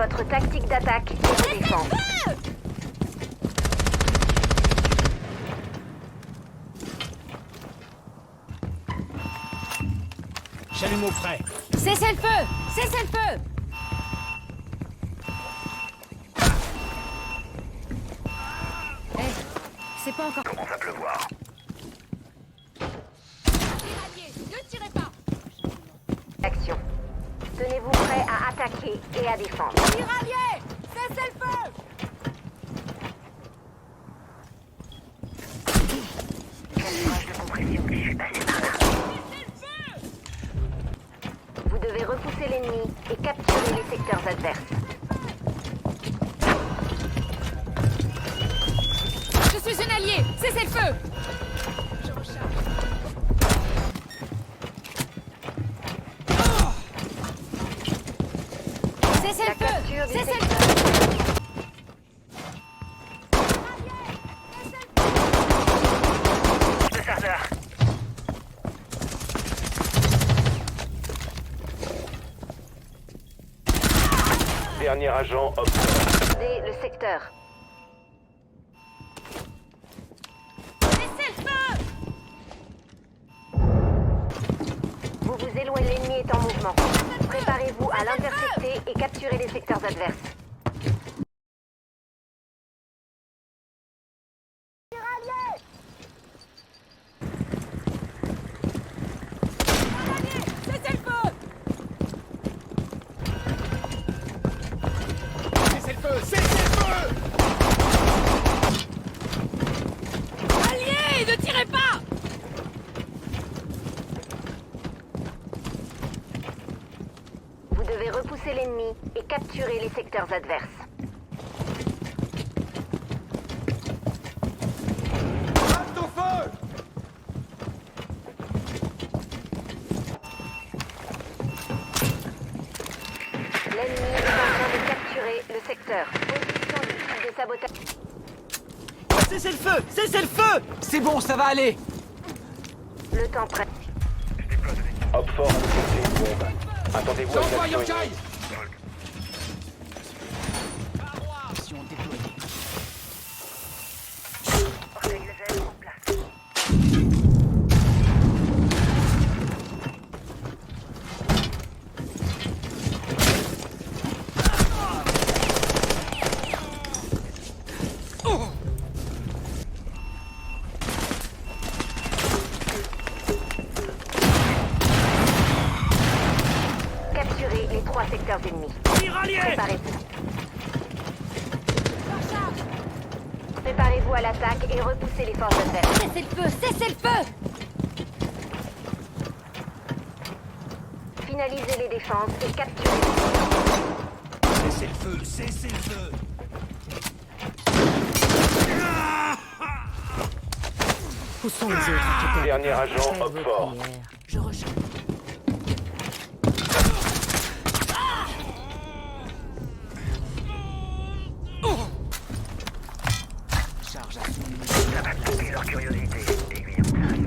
Votre tactique d'attaque et de défense. Chalumeau prêt. Cessez-le-feu! Cessez-le-feu! C'est pas encore... Commence à pleuvoir. Ne tirez pas! Action. Tenez-vous prêt à attaquer et à défendre. Tiraillé! Cessez-le-feu! Cadrage de compression, je suis passé par là. Vous devez repousser l'ennemi et capturer les secteurs adverses. Je suis un allié! Cessez-le-feu! La capture du Cessez-le-feu! secteur. Le serveur. Dernier agent observe. Gardez le secteur. Cessez-le-feu! Vous vous éloignez, l'ennemi est en mouvement. Préparez-vous à l'intercepter et capturer les secteurs adverses. Cessez-le-feu! Cessez-le-feu! Cessez-le-feu! Alliés! Ne tirez pas! Vous devez repousser l'ennemi et capturer les secteurs adverses. Halte au feu! L'ennemi est en train de capturer le secteur. Position du site de sabotage. Cessez-le-feu! Cessez-le-feu! C'est bon, ça va aller! Le temps prêt. Je déploie de l'équipe. Hop fort à localiser une bombe. Attendez-vous à J'envoie une action Yokai! ennemie. Mission déployée. Organisation en place. Capturez les 3 secteurs ennemis. Préparez-vous. Préparez-vous à l'attaque et repoussez les forces adverses. Cessez-le-feu! Cessez-le-feu! Finalisez les défenses et capturez. Cessez-le-feu! Cessez-le-feu! Où sont les autres? Dernier agent hop fort. Je recharge. Charge à soumis. Ça va piquer leur curiosité. Aiguille en place.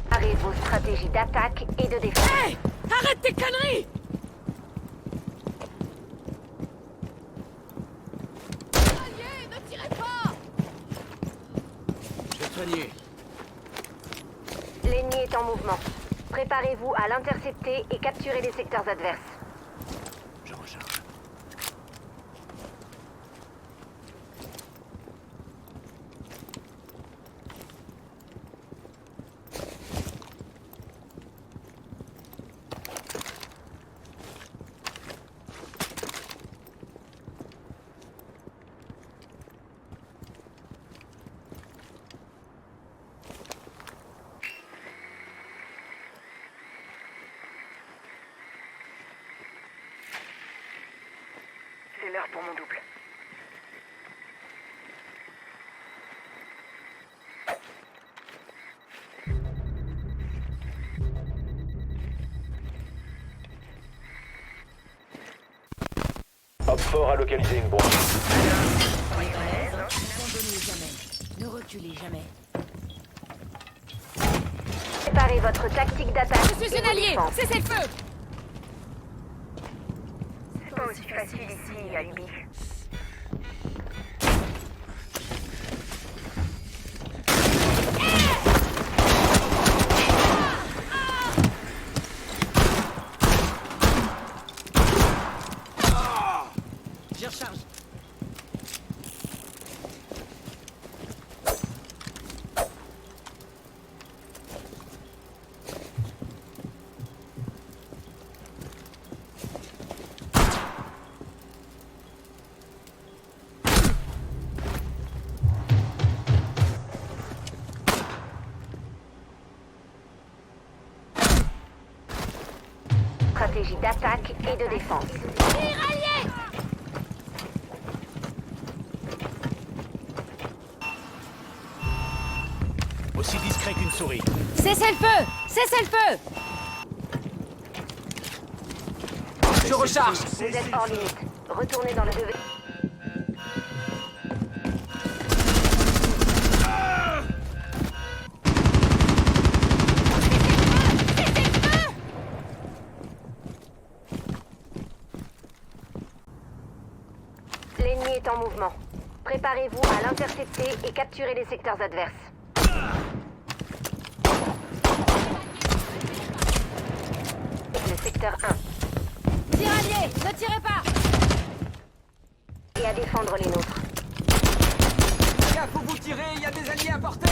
Préparez vos stratégies d'attaque et de défense. Hey! Arrête tes conneries! Alliés, ne tirez pas! Je vais te soigner. L'ennemi est en mouvement. Préparez-vous à l'intercepter et capturer les secteurs adverses. Je recharge. C'est l'heure pour mon double. Hop fort à localiser une bombe. N'abandonnez jamais. Ne reculez jamais. Préparez votre tactique d'attaque. Je suis et un vos allié! défenses. Cessez-le-feu! aussi facile ici, Alibi. Je recharge. Stratégie d'attaque et de défense. Aussi discret qu'une souris. Cessez-le-feu! Cessez-le-feu! Je recharge. Vous êtes hors limite. Retournez dans le devant. L'ennemi est en mouvement. Préparez-vous à l'intercepter et capturer les secteurs adverses. Le secteur 1. Tiraillé! Ne tirez pas! Et à défendre les nôtres. Gars, faut vous tirer, il y a des alliés à portée.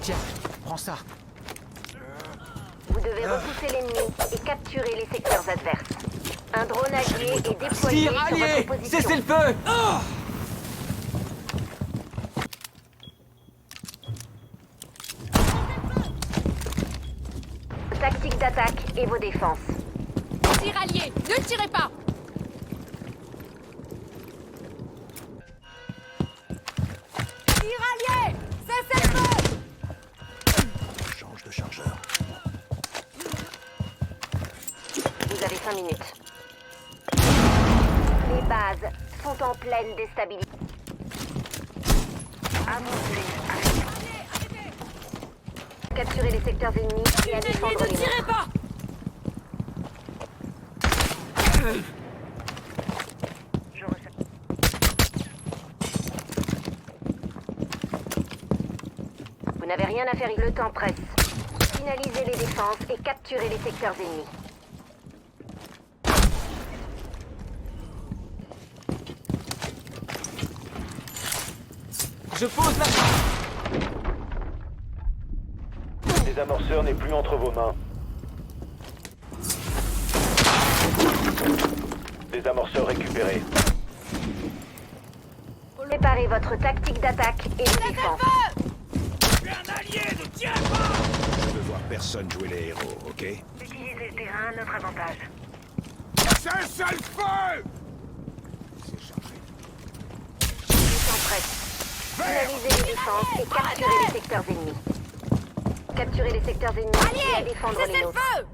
Tiens, prends ça. Vous devez repousser l'ennemi et capturer les secteurs adverses. Un drone allié est déployé Tir sur allié! votre position. Cessez le feu! Tactique d'attaque et vos défenses. Tiraillé! Ne tirez pas! Tiraillé! Cessez le feu! Change de chargeur. Vous avez 5 minutes. Les bases sont en pleine déstabilisation. Capturer les secteurs ennemis et à défendre Ne les tirez nôtres. pas! Je ressens. Vous n'avez rien à faire, le temps presse. Finalisez les défenses et capturez les secteurs ennemis. Je pose la... Désamorceur n'est plus entre vos mains. Désamorceur récupéré. Préparez votre tactique d'attaque et de défense. Je veux voir personne jouer les héros, ok? Utilisez le terrain à notre avantage. Cesse le feu! Le temps presse. Finalisez les défenses et capturez les secteurs ennemis. Capturez les secteurs ennemis et à défendre les Cessez le nôtres. feu!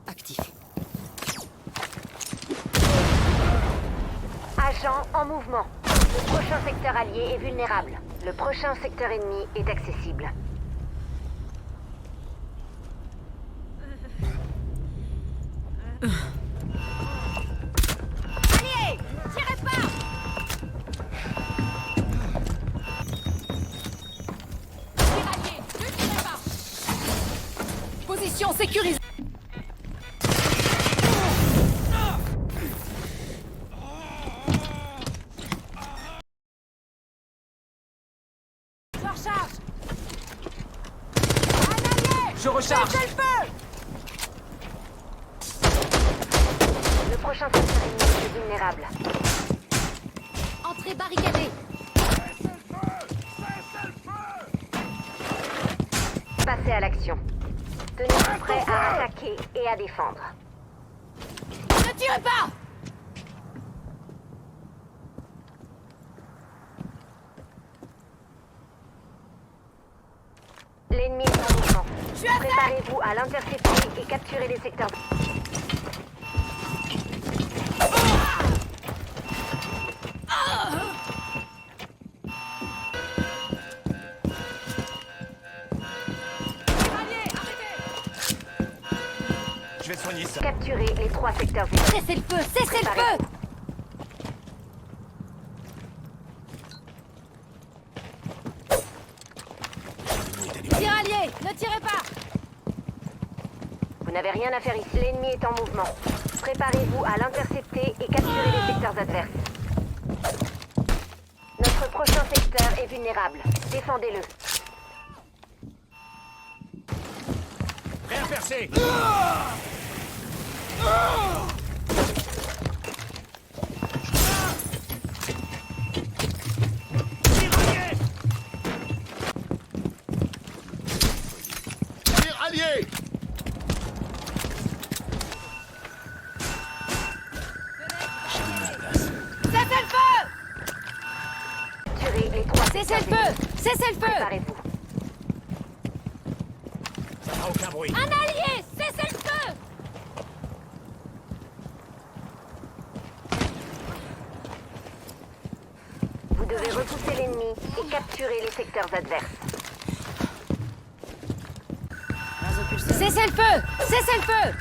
Actif. Agent en mouvement. Le prochain secteur allié est vulnérable. Le prochain secteur ennemi est accessible. Allié! Tirez pas! Tiraillé! Ne tirez pas! Position sécurisée. Je recharge! Un allié! Je recharge. Cessez le feu! Le prochain secteur ennemi est vulnérable. Entrée barricadée. Passez à l'action. Tenez-vous prêt à attaquer et à défendre. Ne tirez pas! L'ennemi est en mouvement. Je suis à terre! Préparez-vous à l'intercepter et capturer les secteurs. vais soigner ça. Capturez les 3 secteurs ennemis. Cessez le feu. Cessez le feu. Préparez-vous. Tir allié. Ne tirez pas. Vous n'avez rien à faire ici. L'ennemi est en mouvement. Préparez-vous à l'intercepter et capturer les secteurs adverses. Notre prochain secteur est vulnérable. Défendez-le. Prêt à percer. Tiraillé. Tir allié. Cessez le feu. Capturez les 3 Cessez secteurs le feu. ennemis. Cessez le feu. Préparez-vous. Ça fera aucun bruit. Un allié. Cessez le feu. Vous devez repousser l'ennemi et capturer les secteurs adverses. Cessez le feu. Cessez le feu.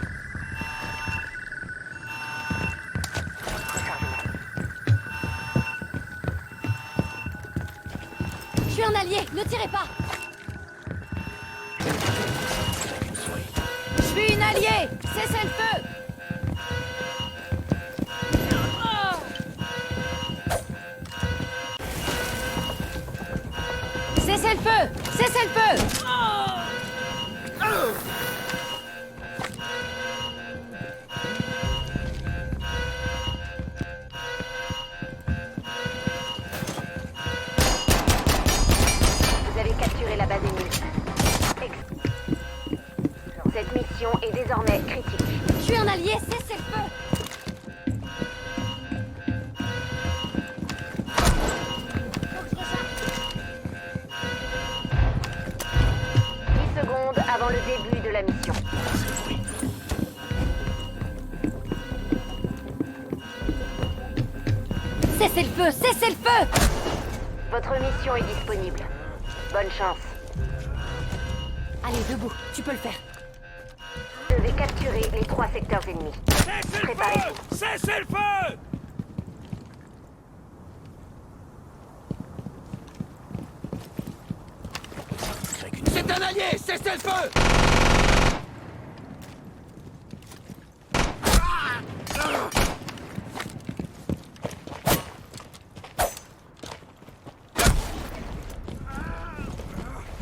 Je suis un allié. Ne tirez pas. Je suis une alliée. Cessez le feu. Cessez le feu. Cessez le feu. Vous avez capturé la base ennemie. Cette mission est désormais critique. Je suis un allié. Cessez le feu. Faut que je recharge. 10 secondes avant le début de la mission. Cessez le feu. Cessez le feu. Votre mission est disponible. Bonne chance. Allez, debout. Tu peux le faire. Vous devez capturer les 3 secteurs ennemis. Cessez le Préparez-vous. feu. Cessez le feu. C'est un allié. Cessez le feu.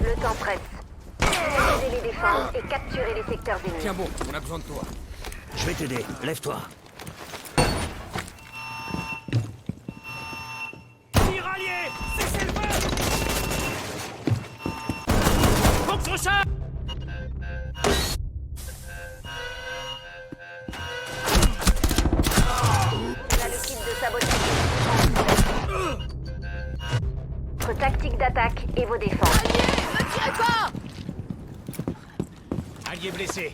Le temps presse. Finalisez les défenses et capturez les secteurs ennemis. Tiens bon, on a besoin de toi. Je vais t'aider. Lève-toi. Tiraillé. Cessez le feu. Faut que je recharge. On a le kit de sabotage. Votre tactique d'attaque et vos défenses. Ne tirez pas. Allié blessé.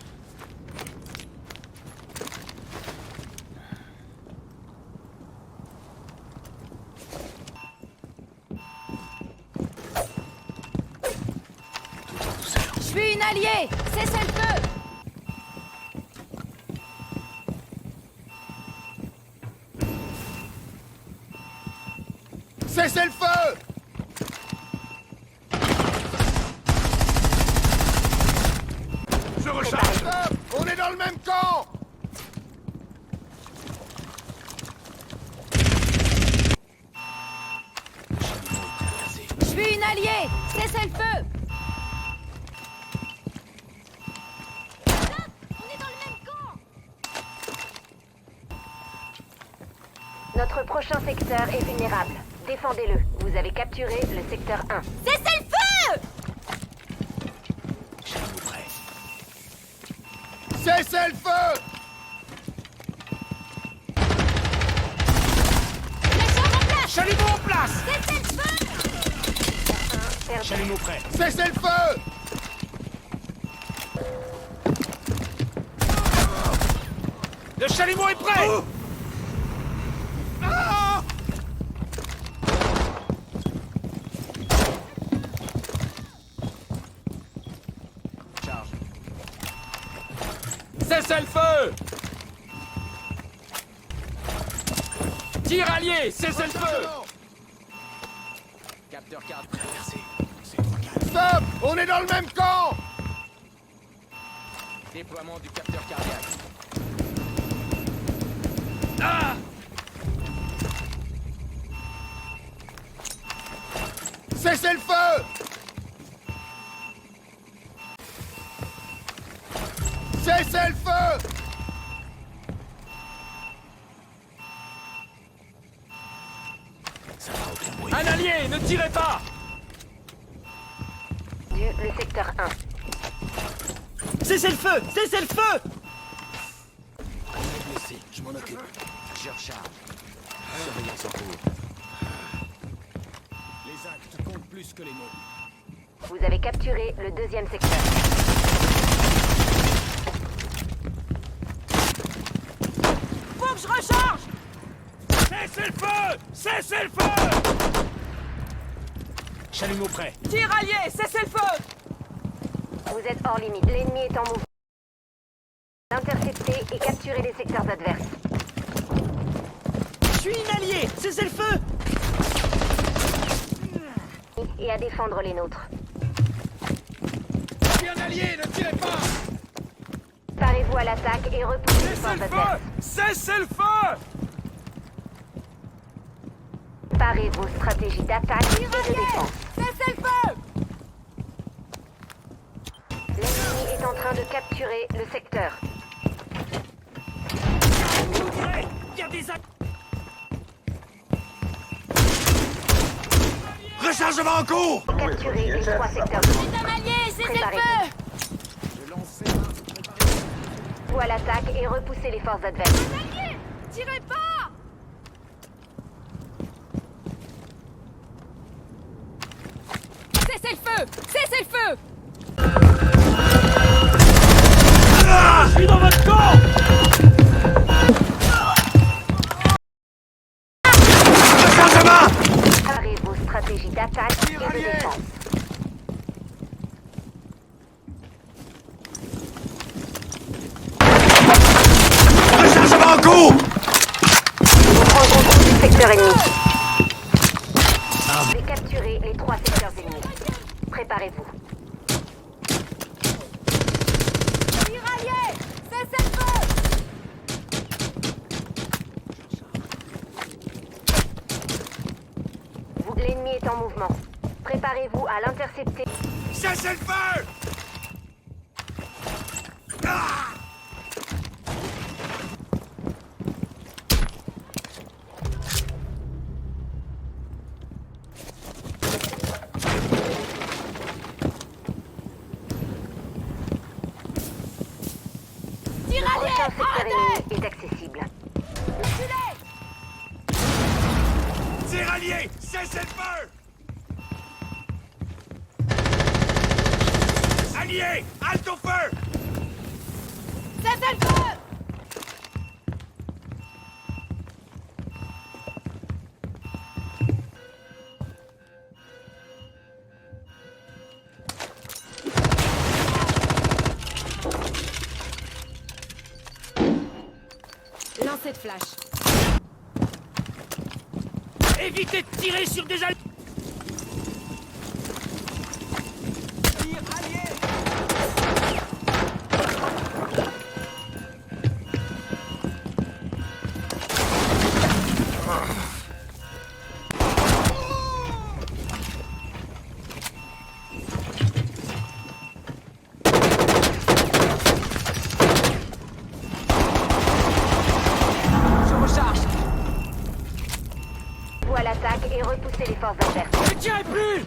Je suis une alliée. Cessez le feu. Cessez le feu. Je recharge. Stop. On est dans le même camp. Je suis une alliée. Cessez le feu. On est dans le même camp. Notre prochain secteur est vulnérable. Défendez-le. Vous avez capturé le secteur 1. Cessez le feu. Cessez le feu. Les choses en place. Chalumeau en place. Cessez le feu. Perdu. Chalumeau prêt. Cessez le feu. Le chalumeau est prêt. Ah. Cessez-le-feu! Tir allié! Cessez-le-feu! Capteur carte. Stop! On est dans le même camp! Déploiement du capteur cardiaque. Ah! Cessez le feu! Cessez le feu! Un allié! Ne tirez pas! Le secteur 1. Cessez le feu! Cessez le feu! Blessé, je m'en occupe. Je recharge. Surveillance en cours. Les actes comptent plus que les mots. Vous avez capturé le deuxième secteur. Faut que je recharge! Cessez le feu! Cessez le feu! Chalumeau prêt. Tir allié, cessez le feu! Vous êtes hors limite. L'ennemi est en mouvement. Interceptez et capturez les secteurs adverses. Je suis inallié! Cessez le feu! Et à défendre les nôtres. Je suis un allié! Ne tirez pas! Parez-vous à l'attaque et repoussez les Cessez forces le feu! adverses. Cessez le feu! Parez vos stratégies d'attaque et de défense. Cessez le feu! L'ennemi est en train de capturer le secteur. Il y a des actes. Rechargement en cours! Capturez les 3 secteurs. Un allié, cessez le feu! Vous à l'attaque et repoussez les forces adverses. Allié! Tirez pas! Cessez le feu! Cessez le feu! Je suis dans votre camp! Parez vos stratégies d'attaque et de défense. Rechargement en cours! Nous prendrons compte du secteur ennemi. Vous avez capturé les 3 secteurs ennemis. Préparez-vous. Tir allié! Cessez le feu! L'ennemi est en mouvement. Préparez-vous à l'intercepter. Cessez le feu! Tir Le allié! prochain secteur Arrêtez! ennemi est accessible. Reculez! Tir allié! Cessez le feu! Allié! Halte au feu! Cessez le feu! Lancez de flash. Évitez de tirer sur des alliés! Je recharge. Vous à l'attaque et repoussez les forces adverses. Ne tirez plus!